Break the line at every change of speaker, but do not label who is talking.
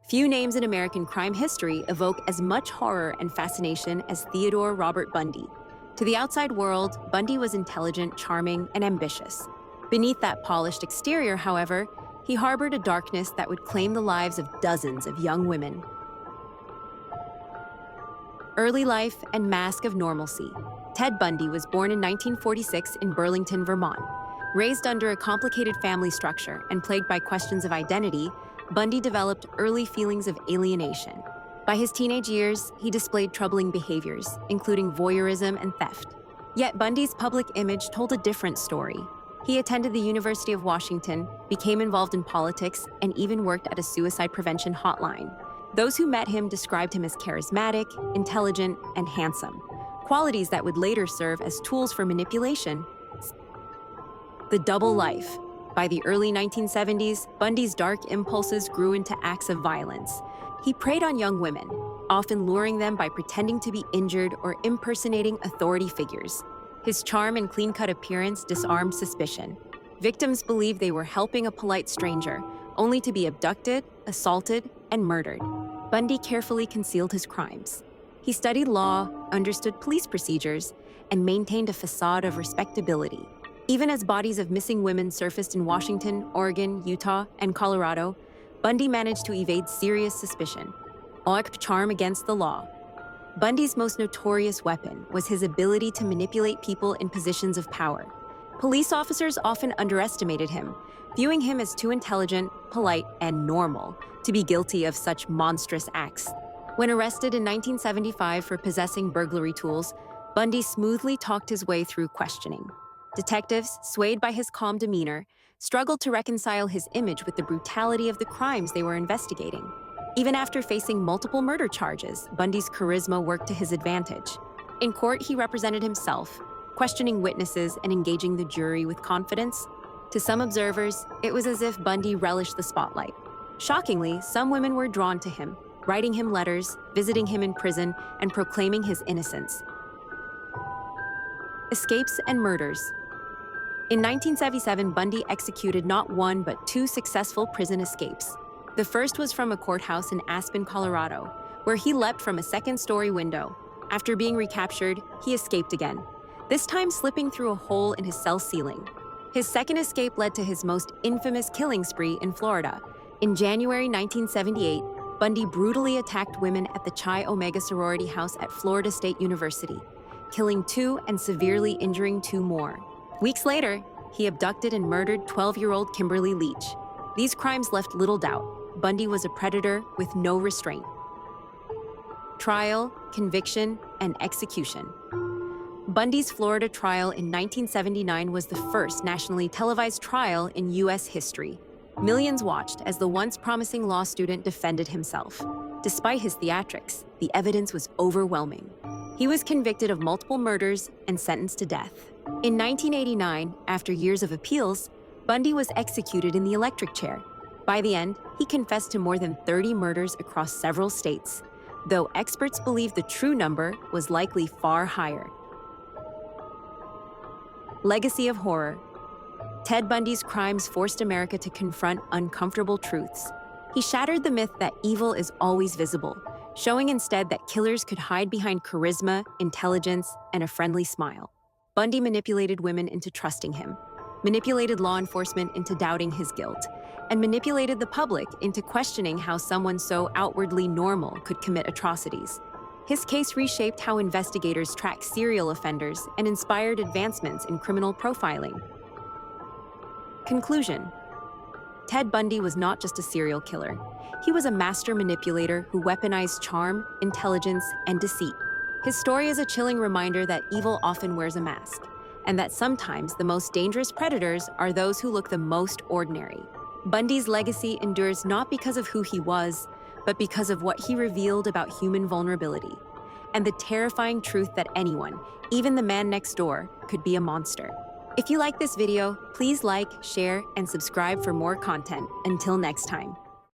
Few names in American crime history evoke as much horror and fascination as Theodore Robert Bundy. To the outside world, Bundy was intelligent, charming, and ambitious. Beneath that polished exterior, however, he harbored a darkness that would claim the lives of dozens of young women. Early life and mask of normalcy. Ted Bundy was born in 1946 in Burlington, Vermont. Raised under a complicated family structure and plagued by questions of identity, Bundy developed early feelings of alienation. By his teenage years, he displayed troubling behaviors, including voyeurism and theft. Yet Bundy's public image told a different story. He attended the University of Washington, became involved in politics, and even worked at a suicide prevention hotline. Those who met him described him as charismatic, intelligent, and handsome, qualities that would later serve as tools for manipulation. The double life. By the early 1970s, Bundy's dark impulses grew into acts of violence. He preyed on young women, often luring them by pretending to be injured or impersonating authority figures. His charm and clean-cut appearance disarmed suspicion. Victims believed they were helping a polite stranger, only to be abducted, assaulted, and murdered. Bundy carefully concealed his crimes. He studied law, understood police procedures, and maintained a facade of respectability. Even as bodies of missing women surfaced in Washington, Oregon, Utah, and Colorado, Bundy managed to evade serious suspicion. Charm against the law. Bundy's most notorious weapon was his ability to manipulate people in positions of power. Police officers often underestimated him, viewing him as too intelligent, polite, and normal to be guilty of such monstrous acts. When arrested in 1975 for possessing burglary tools, Bundy smoothly talked his way through questioning. Detectives, swayed by his calm demeanor, struggled to reconcile his image with the brutality of the crimes they were investigating. Even after facing multiple murder charges, Bundy's charisma worked to his advantage. In court, he represented himself, questioning witnesses and engaging the jury with confidence. To some observers, it was as if Bundy relished the spotlight. Shockingly, some women were drawn to him, writing him letters, visiting him in prison, and proclaiming his innocence. Escapes and murders. In 1977, Bundy executed not one but two successful prison escapes. The first was from a courthouse in Aspen, Colorado, where he leapt from a second-story window. After being recaptured, he escaped again, this time slipping through a hole in his cell ceiling. His second escape led to his most infamous killing spree in Florida. In January 1978, Bundy brutally attacked women at the Chi Omega sorority house at Florida State University, killing 2 and severely injuring 2 more. Weeks later, he abducted and murdered 12-year-old Kimberly Leach. These crimes left little doubt. Bundy was a predator with no restraint. Trial, conviction, and execution. Bundy's Florida trial in 1979 was the first nationally televised trial in U.S. history. Millions watched as the once promising law student defended himself. Despite his theatrics, the evidence was overwhelming. He was convicted of multiple murders and sentenced to death. In 1989, after years of appeals, Bundy was executed in the electric chair. By the end, he confessed to more than 30 murders across several states, though experts believe the true number was likely far higher. Legacy of horror. Ted Bundy's crimes forced America to confront uncomfortable truths. He shattered the myth that evil is always visible, showing instead that killers could hide behind charisma, intelligence, and a friendly smile. Bundy manipulated women into trusting him, manipulated law enforcement into doubting his guilt, and manipulated the public into questioning how someone so outwardly normal could commit atrocities. His case reshaped how investigators track serial offenders and inspired advancements in criminal profiling. Conclusion. Ted Bundy was not just a serial killer. He was a master manipulator who weaponized charm, intelligence, and deceit. His story is a chilling reminder that evil often wears a mask, and that sometimes the most dangerous predators are those who look the most ordinary. Bundy's legacy endures not because of who he was, but because of what he revealed about human vulnerability, and the terrifying truth that anyone, even the man next door, could be a monster. If you like this video, please like, share, and subscribe for more content. Until next time.